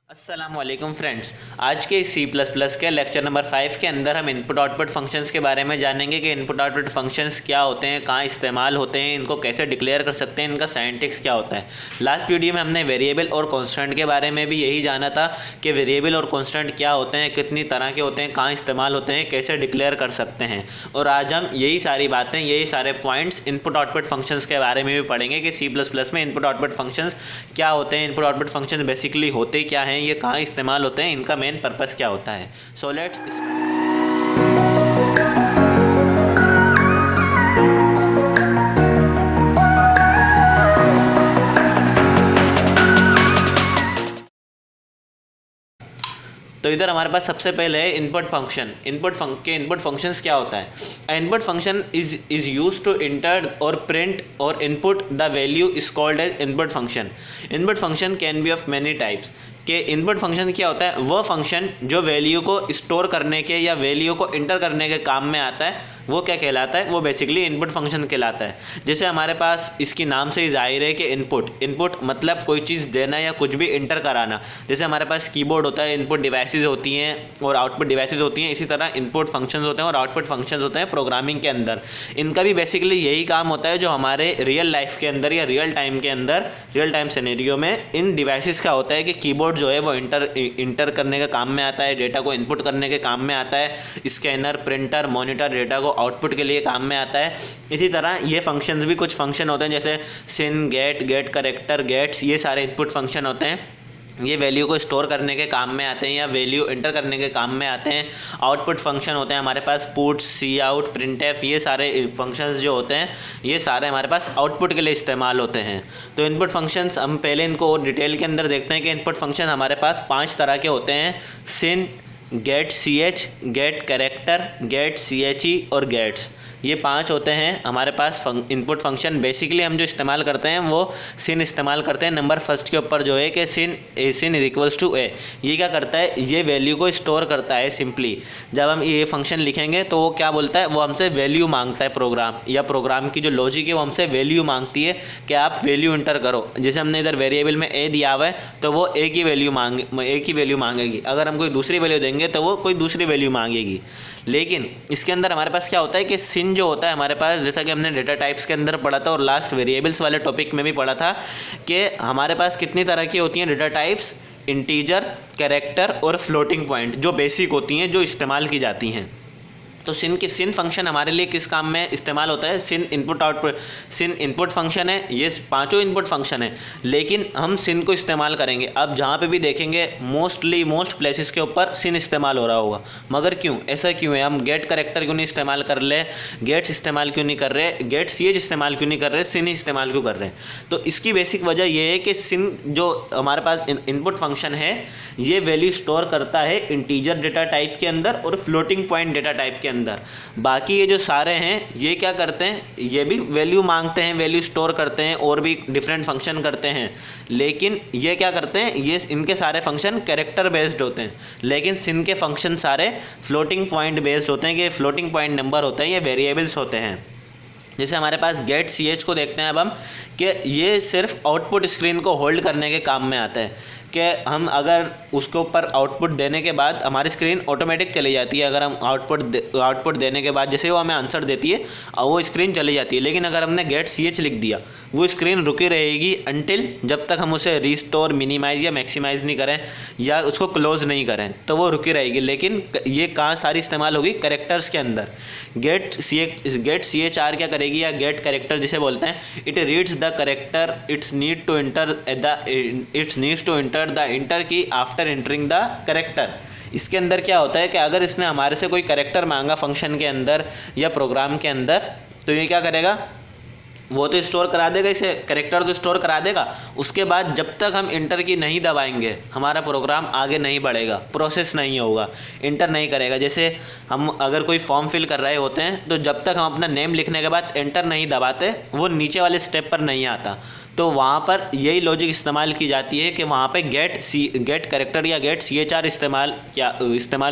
अस्सलाम वालेकुम फ्रेंड्स। आज के सी प्लस प्लस के लेक्चर नंबर 5 के अंदर हम इनपुट आउटपुट फंक्शंस के बारे में जानेंगे कि इनपुट आउटपुट फंक्शंस क्या होते हैं, कहाँ इस्तेमाल होते हैं, इनको कैसे डिक्लेयर कर सकते हैं, इनका साइंटिक्स क्या होता है। लास्ट वीडियो में हमने वेरिएबल और कॉन्स्टेंट के बारे में भी यही जाना था कि वेरिएबल और कॉन्स्टेंट क्या होते हैं, कितनी तरह के होते हैं, कहाँ इस्तेमाल होते हैं, कैसे डिक्लेयर कर सकते हैं। और आज हम यही सारी बातें, यही सारे पॉइंट्स इनपुट आउटपुट फंक्शंस के बारे में भी पढ़ेंगे कि सी प्लस प्लस में इनपुट आउटपुट फंक्शंस क्या होते हैं, इनपुट आउटपुट फंक्शन बेसिकली होते क्या हैं, ये कहाँ इस्तेमाल होते हैं, इनका मेन पर्पस क्या होता है। सो लेट्स तो इधर हमारे पास सबसे पहले है इनपुट फंक्शन। इनपुट फंक्शंस क्या होता है। Input function is use to enter or print or input the value is called as input function. Input function can be of many types. कि इनपुट फंक्शन क्या होता है, वह फंक्शन जो value को स्टोर करने के या वैल्यू को इंटर करने के काम में आता है, वो क्या कहलाता है, वो बेसिकली इनपुट फंक्शन कहलाता है। जैसे हमारे पास इसकी नाम से ही जाहिर है कि इनपुट मतलब कोई चीज़ देना या कुछ भी इंटर कराना। जैसे हमारे पास कीबोर्ड होता है, इनपुट डिवाइसेस होती हैं और आउटपुट डिवाइसेस होती हैं। इसी तरह इनपुट फंक्शंस होते हैं और आउटपुट फंक्शंस होते हैं प्रोग्रामिंग के अंदर। इनका भी बेसिकली यही काम होता है जो हमारे रियल लाइफ के अंदर या रियल टाइम सिनेरियो में इन डिवाइसेस का होता है कि कीबोर्ड जो है वो इंटर करने के काम में आता है, डेटा को इनपुट करने के काम में आता है, स्कैनर, प्रिंटर, मॉनिटर डेटा को आउटपुट के लिए काम में आता है। इसी तरह ये फंक्शंस भी कुछ फंक्शन होते हैं जैसे सिन, गेट करेक्टर, गेट्स, ये सारे इनपुट फंक्शन होते हैं। ये वैल्यू को स्टोर करने के काम में आते हैं या वैल्यू इंटर करने के काम में आते हैं। आउटपुट फंक्शन होते हैं हमारे पास पुट, सी आउट, प्रिंटएफ, ये सारे फंक्शंस जो होते हैं ये सारे हमारे पास आउटपुट के लिए इस्तेमाल होते हैं। तो इनपुट फंक्शंस हम पहले इनको और डिटेल के अंदर देखते हैं कि इनपुट फंक्शन हमारे पास 5 तरह के होते हैं। Sin, get C H, get character, get C H E और गेट्स, ये 5 होते हैं हमारे पास इनपुट फंक्शन। बेसिकली हम जो इस्तेमाल करते हैं वो सिन इस्तेमाल करते हैं नंबर फर्स्ट के ऊपर, जो है कि सिन इज इक्वल्स टू ए। ये क्या करता है, ये वैल्यू को स्टोर करता है। सिंपली जब हम ये फंक्शन लिखेंगे तो वो क्या बोलता है, वो हमसे वैल्यू मांगता है। प्रोग्राम की जो लॉजिक है वो हमसे वैल्यू मांगती है कि आप वैल्यू इंटर करो। जैसे हमने इधर वेरिएबल में ए दिया हुआ है तो वो एक ही वैल्यू मांगेगी। अगर हम कोई दूसरी वैल्यू देंगे तो वो कोई दूसरी वैल्यू मांगेगी। लेकिन इसके अंदर हमारे पास क्या होता है कि सिन जो होता है हमारे पास, जैसा कि हमने डेटा टाइप्स के अंदर पढ़ा था और लास्ट वेरिएबल्स वाले टॉपिक में भी पढ़ा था कि हमारे पास कितनी तरह की होती हैं डेटा टाइप्स, इंटीजर, कैरेक्टर और फ्लोटिंग पॉइंट, जो बेसिक होती हैं, जो इस्तेमाल की जाती हैं। तो सिन फंक्शन हमारे लिए किस काम में इस्तेमाल होता है। सिन इनपुट फंक्शन है, ये 5 इनपुट फंक्शन है, लेकिन हम सिन को इस्तेमाल करेंगे। अब जहाँ पे भी देखेंगे मोस्ट प्लेसेस के ऊपर सिन इस्तेमाल हो रहा होगा, मगर क्यों, ऐसा क्यों है। हम गेट करेक्टर क्यों नहीं इस्तेमाल कर रहे, गेट्स इस्तेमाल क्यों नहीं कर रहे, गेट सी एच इस्तेमाल क्यों नहीं कर रहे, सिन इस्तेमाल क्यों कर रहे हैं। तो इसकी बेसिक वजह यह है कि सिन जो हमारे पास इनपुट फंक्शन है ये वैल्यू स्टोर करता है इंटीजर डेटा टाइप के अंदर और फ्लोटिंग पॉइंट डेटा टाइप के अंदर। बाकी ये जो सारे हैं ये क्या करते हैं, ये भी वैल्यू मांगते हैं, वैल्यू स्टोर करते हैं और भी डिफरेंट फंक्शन करते हैं। लेकिन ये क्या करते हैं, ये इनके सारे फंक्शन कैरेक्टर बेस्ड होते हैं, लेकिन सिन के फंक्शन सारे फ्लोटिंग पॉइंट बेस्ड होते हैं कि फ्लोटिंग पॉइंट नंबर होते हैं, ये वेरिएबल्स होते हैं। जैसे हमारे पास गेट सी एच को देखते हैं अब हम, कि ये सिर्फ आउटपुट स्क्रीन को होल्ड करने के काम में आता है कि हम अगर उसके ऊपर आउटपुट देने के बाद हमारी स्क्रीन ऑटोमेटिक चली जाती है। अगर हम आउटपुट देने के बाद जैसे वो हमें आंसर देती है वो स्क्रीन चली जाती है। लेकिन अगर हमने गेट सी एच लिख दिया वो स्क्रीन रुकी रहेगी अनटिल जब तक हम उसे रिस्टोर, मिनिमाइज़ या मैक्सिमाइज़ नहीं करें या उसको क्लोज़ नहीं करें, तो वो रुकी रहेगी। लेकिन ये कहाँ सारी इस्तेमाल होगी, कैरेक्टर्स के अंदर। गेट सी एच आर क्या करेगी, या गेट कैरेक्टर जिसे बोलते हैं, it reads the character, it's needs to enter the enter key after entering the character. इसके अंदर क्या होता है कि अगर इसने हमारे से कोई कैरेक्टर मांगा फंक्शन के अंदर या प्रोग्राम के अंदर, तो ये क्या करेगा, वो तो स्टोर करा देगा, इसे कैरेक्टर तो स्टोर करा देगा। उसके बाद जब तक हम इंटर की नहीं दबाएंगे हमारा प्रोग्राम आगे नहीं बढ़ेगा, प्रोसेस नहीं होगा, इंटर नहीं करेगा। जैसे हम अगर कोई फॉर्म फिल कर रहे होते हैं तो जब तक हम अपना नेम लिखने के बाद इंटर नहीं दबाते वो नीचे वाले स्टेप पर नहीं आता। तो वहाँ पर यही लॉजिक इस्तेमाल की जाती है कि वहाँ पे गेट कैरेक्टर या गेट सी एच आर इस्तेमाल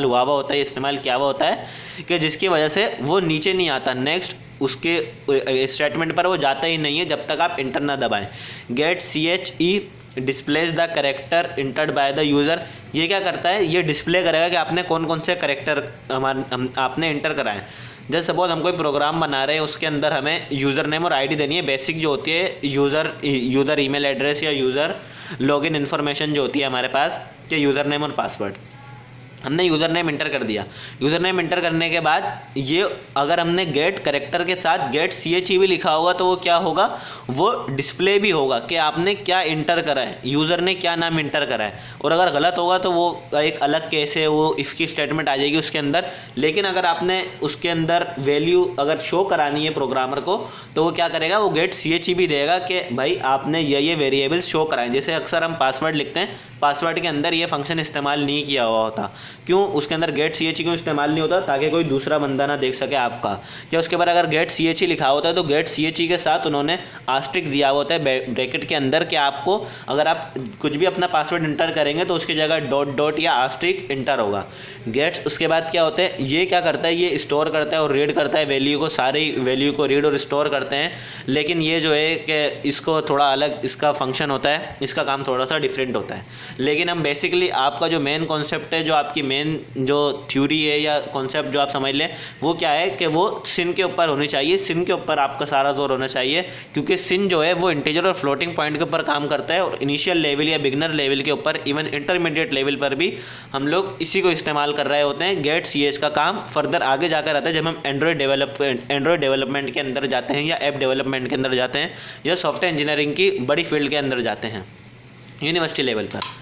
हुआ होता है, इस्तेमाल किया हुआ होता है कि जिसकी वजह से वो नीचे नहीं आता, नेक्स्ट उसके स्टेटमेंट पर वो जाता ही नहीं है जब तक आप इंटर ना दबाएं। Get C H E displays the character entered by the user. ये क्या करता है, ये डिस्प्ले करेगा कि आपने कौन कौन से करेक्टर आपने इंटर कराए। जैसे सपोज हम कोई प्रोग्राम बना रहे हैं, उसके अंदर हमें यूज़र नेम और आईडी देनी है, बेसिक जो होती है यूज़र ईमेल एड्रेस या यूज़र लॉगिन इन्फॉर्मेशन जो होती है हमारे पास, कि यूज़र नेम और पासवर्ड। हमने यूज़र नेम इंटर कर दिया। यूज़र नेम इंटर करने के बाद ये अगर हमने गेट करेक्टर के साथ गेट CHE भी लिखा होगा तो वो क्या होगा, वो डिस्प्ले भी होगा कि आपने क्या इंटर करा है, यूज़र ने क्या नाम इंटर करा है। और अगर गलत होगा तो वो एक अलग केस है, वो इफ़ की स्टेटमेंट आ जाएगी उसके अंदर। लेकिन अगर आपने उसके अंदर वैल्यू अगर शो करानी है प्रोग्रामर को, तो वो क्या करेगा, वो गेट CHE भी देगा कि भाई आपने ये वेरिएबल्स शो कराएं। जैसे अक्सर हम पासवर्ड लिखते हैं, पासवर्ड के अंदर ये फंक्शन इस्तेमाल नहीं किया हुआ होता। क्यों उसके अंदर गेट CHE क्यों इस्तेमाल नहीं होता, ताकि कोई दूसरा बंदा ना देख सके आपका। या उसके बाद अगर गेट CHE लिखा होता है तो गेट CHE के साथ उन्होंने आस्ट्रिक दिया होता है ब्रैकेट के अंदर कि आपको अगर आप कुछ भी अपना पासवर्ड इंटर करेंगे तो उसकी जगह डॉट डॉट या आस्ट्रिक इंटर होगा। गेट्स उसके बाद क्या होते हैं, ये क्या करता है, ये स्टोर करता है और रीड करता है वैल्यू को, सारी वैल्यू को रीड और स्टोर करते हैं। लेकिन ये जो है कि इसको थोड़ा अलग इसका फंक्शन होता है, इसका काम थोड़ा सा डिफरेंट होता है। लेकिन हम बेसिकली आपका जो मेन कॉन्सेप्ट है, जो आपकी मेन जो थ्योरी है या कॉन्सेप्ट जो आप समझ लें, वो क्या है कि वो सिन के ऊपर होनी चाहिए। सिन के ऊपर आपका सारा जोर होना चाहिए, क्योंकि सिन जो है वो इंटीजर और फ्लोटिंग पॉइंट के ऊपर काम करता है। और इनिशियल लेवल या बिगनर लेवल के ऊपर, इवन इंटरमीडिएट लेवल पर भी हम लोग इसी को इस्तेमाल कर रहे होते हैं। गेट CH का काम फर्दर आगे जाकर आता है जब हम एंड्रॉयड डेवलपमेंट के अंदर जाते हैं, या ऐप डेवलपमेंट के अंदर जाते हैं, या सॉफ्टवेयर इंजीनियरिंग की बड़ी फील्ड के अंदर जाते हैं यूनिवर्सिटी लेवल पर।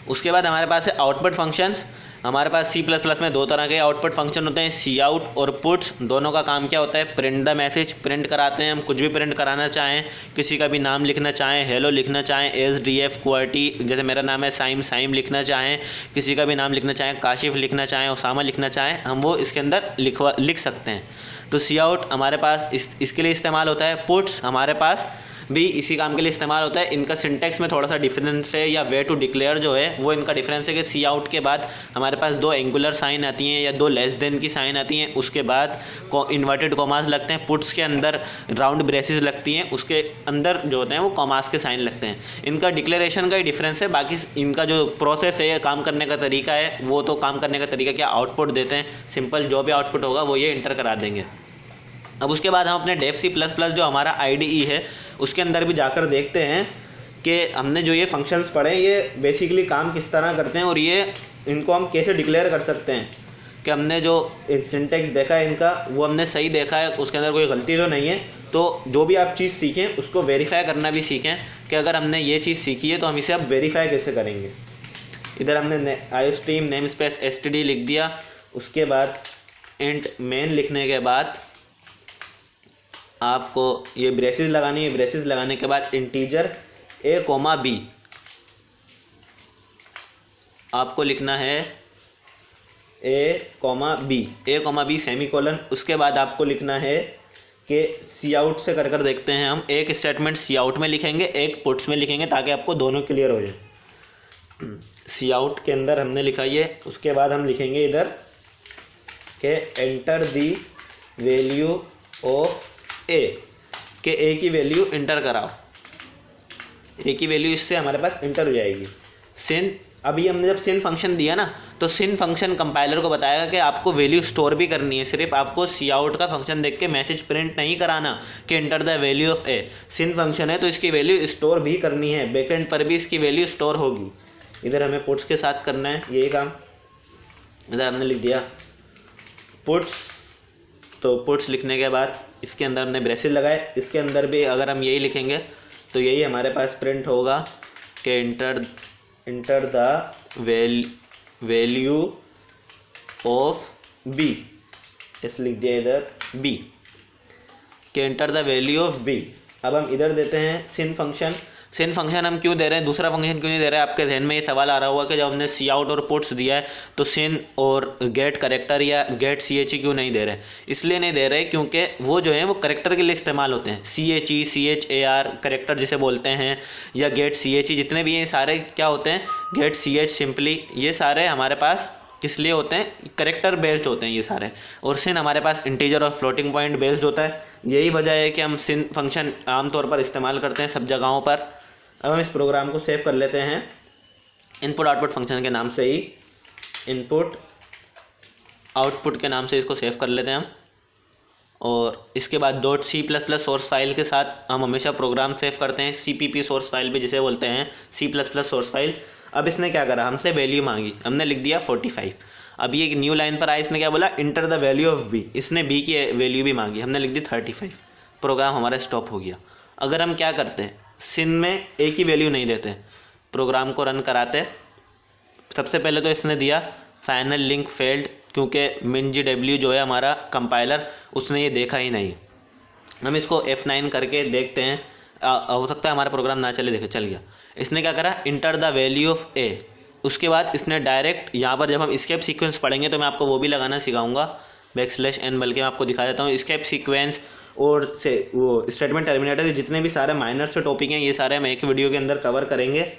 उसके बाद हमारे पास है आउटपुट फंक्शंस। हमारे पास C++ में दो तरह के आउटपुट फंक्शन होते हैं, Cout और पुट्स। दोनों का काम क्या होता है, प्रिंट द मैसेज, प्रिंट कराते हैं। हम कुछ भी प्रिंट कराना चाहें, किसी का भी नाम लिखना चाहें, हेलो लिखना चाहें, SDF QWERTY, जैसे मेरा नाम है साइम, साइम लिखना चाहें, किसी का भी नाम लिखना चाहें, काशिफ लिखना चाहें, उसामा लिखना चाहें, हम वो इसके अंदर लिख सकते हैं। तो Cout हमारे पास इसके लिए इस्तेमाल होता है। पुट्स हमारे पास भी इसी काम के लिए इस्तेमाल होता है। इनका सिंटेक्स में थोड़ा सा डिफरेंस है, या वे टू डिक्लेयर जो है वो इनका डिफरेंस है कि Cout के बाद हमारे पास दो एंगुलर साइन आती हैं या दो लेस देन की साइन आती हैं, उसके बाद इन्वर्टेड कॉमास लगते हैं। पुट्स के अंदर राउंड ब्रेसेस लगती हैं, उसके अंदर जो होते हैं वो कॉमास के साइन लगते हैं। इनका डिक्लेरेशन का ही डिफरेंस है, बाकी इनका जो प्रोसेस है, काम करने का तरीका है, वो तो काम करने का तरीका क्या, आउटपुट देते हैं। सिंपल जो भी आउटपुट होगा वो ये इंटर करा देंगे। अब उसके बाद हम अपने डेफ C++ जो हमारा IDE है उसके अंदर भी जाकर देखते हैं कि हमने जो ये फंक्शंस पढ़े ये बेसिकली काम किस तरह करते हैं, और ये इनको हम कैसे डिक्लेयर कर सकते हैं कि हमने जो सिंटेक्स देखा है इनका वो हमने सही देखा है, उसके अंदर कोई गलती तो नहीं है। तो जो भी आप चीज़ सीखें उसको वेरीफाई करना भी सीखें कि अगर हमने ये चीज़ सीखी है तो हम इसे अब वेरीफाई कैसे करेंगे। इधर हमने iostream नेम स्पेस std लिख दिया। उसके बाद इंट मेन लिखने के बाद आपको ये ब्रेसेस लगानी है। ब्रेसेस लगाने के बाद इंटीजर A, B आपको लिखना है, A, B सेमीकोलन। उसके बाद आपको लिखना है कि Cout से कर देखते हैं हम। एक स्टेटमेंट Cout में लिखेंगे, एक पुट्स में लिखेंगे, ताकि आपको दोनों क्लियर हो जाए। Cout के अंदर हमने लिखा ये। उसके बाद हम लिखेंगे इधर कि enter the value of A, के A की वैल्यू इंटर कराओ। A की वैल्यू इससे हमारे पास इंटर हो जाएगी। सिन, अभी हमने जब सिन फंक्शन दिया ना, तो सिन फंक्शन कंपाइलर को बताएगा कि आपको वैल्यू स्टोर भी करनी है। सिर्फ आपको Cout का फंक्शन देख के मैसेज प्रिंट नहीं कराना कि enter the value of A। सिन फंक्शन है तो इसकी वैल्यू स्टोर भी करनी है, बैकएंड पर भी इसकी वैल्यू स्टोर होगी। इधर हमें पुट्स के साथ करना है यही काम। इधर हमने लिख दिया पुट्स। तो पुट्स लिखने के बाद इसके अंदर हमने ब्रेसेस लगाए। इसके अंदर भी अगर हम यही लिखेंगे तो यही हमारे पास प्रिंट होगा कि enter the value of B। ऐसे लिख दिया इधर B, कि enter the value of B। अब हम इधर देते हैं सिन फंक्शन। सिन फंक्शन हम क्यों दे रहे हैं, दूसरा फंक्शन क्यों नहीं दे रहे हैं? आपके ध्यान में ये सवाल आ रहा होगा कि जब हमने Cout और पुट्स दिया है तो सिन और गेट करेक्टर या गेट CHE क्यों नहीं दे रहे हैं? इसलिए नहीं दे रहे क्योंकि वो जो है वो करेक्टर के लिए इस्तेमाल होते हैं। CHE, CHAR करेक्टर जिसे बोलते हैं, या गेट CHE, जितने भी ये सारे क्या होते हैं, गेट CH सिंपली, ये सारे हमारे पास किस लिए होते हैं, करेक्टर बेस्ड होते हैं ये सारे। और सिन हमारे पास इंटीजर और फ्लोटिंग पॉइंट बेस्ड होता है। यही वजह है कि हम सिन फंक्शन आमतौर पर इस्तेमाल करते हैं सब जगहों पर। अब हम इस प्रोग्राम को सेव कर लेते हैं इनपुट आउटपुट फंक्शन के नाम से ही, इनपुट आउटपुट के नाम से इसको सेव कर लेते हैं हम। और इसके बाद .c++ सोर्स फाइल के साथ हम हमेशा प्रोग्राम सेव करते हैं, CPP सोर्स फाइल भी जिसे बोलते हैं, C++ सोर्स फाइल। अब इसने क्या करा, हमसे वैल्यू मांगी, हमने लिख दिया 45। अब ये एक न्यू लाइन पर आया, इसने क्या बोला, inter the value of b, इसने b की वैल्यू भी मांगी, हमने लिख दी 35। प्रोग्राम हमारा स्टॉप हो गया। अगर हम क्या करते हैं, सिन में a की वैल्यू नहीं देते, प्रोग्राम को रन कराते, सबसे पहले तो इसने दिया फाइनल लिंक फेल्ड, क्योंकि MinGW जो है हमारा कंपाइलर, उसने ये देखा ही नहीं। हम इसको F9 करके देखते हैं, हो सकता है हमारा प्रोग्राम ना चले, देखे चल गया। इसने क्या करा, inter the value of a, उसके बाद इसने डायरेक्ट यहाँ पर जब हम स्केप सीक्वेंस पढ़ेंगे तो मैं आपको वो भी लगाना सिखाऊंगा, \n, बल्कि मैं आपको दिखा देता हूँ। स्केप सीक्वेंस और से वो स्टेटमेंट टर्मिनेटर, जितने भी सारे माइनर से टॉपिक हैं, ये सारे हम एक वीडियो के अंदर कवर करेंगे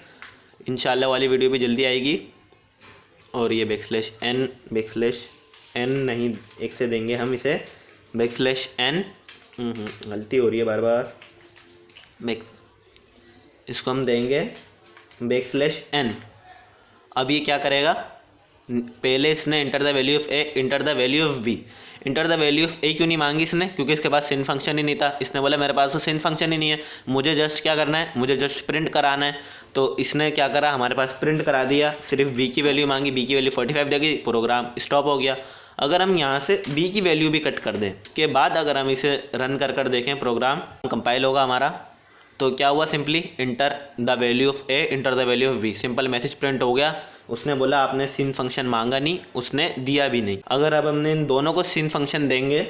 इंशाल्लाह। वाली वीडियो भी जल्दी आएगी। और ये \n नहीं, एक से देंगे हम इसे, \n, गलती हो रही है बार बार, इसको हम देंगे \n। अब ये क्या करेगा, पहले इसने inter the value of a, inter the value of b। Inter the value of a क्यों नहीं मांगी इसने, क्योंकि इसके पास सिन फंक्शन ही नहीं था। इसने बोला मेरे पास तो सिन फंक्शन ही नहीं है, मुझे जस्ट क्या करना है, मुझे जस्ट प्रिंट कराना है। तो इसने क्या करा, हमारे पास प्रिंट करा दिया, सिर्फ b की वैल्यू मांगी, b की वैल्यू 45 देगी, प्रोग्राम स्टॉप हो गया। अगर हम यहाँ से b की वैल्यू भी कट कर दें के बाद अगर हम इसे रन कर देखें, प्रोग्राम कंपाइल होगा हमारा, तो क्या हुआ, simply inter the value of a, inter the value of b, simple message print हो गया। उसने बोला आपने सिन फंक्शन मांगा नहीं, उसने दिया भी नहीं। अगर अब हमने इन दोनों को सिन फंक्शन देंगे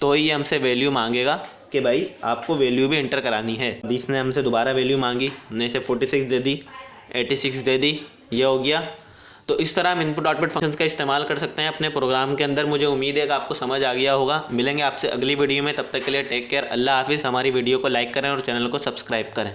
तो ही हमसे वैल्यू मांगेगा कि भाई आपको वैल्यू भी इंटर करानी है। अभी इसने हमसे दोबारा वैल्यू मांगी, हमने इसे 46 दे दी, 86 दे दी, ये हो गया। तो इस तरह हम इनपुट आउटपुट फंक्शंस का इस्तेमाल कर सकते हैं अपने प्रोग्राम के अंदर। मुझे उम्मीद है कि आपको समझ आ गया होगा। मिलेंगे आपसे अगली वीडियो में, तब तक के लिए टेक केयर, अल्लाह हाफिज़। हमारी वीडियो को लाइक करें और चैनल को सब्सक्राइब करें।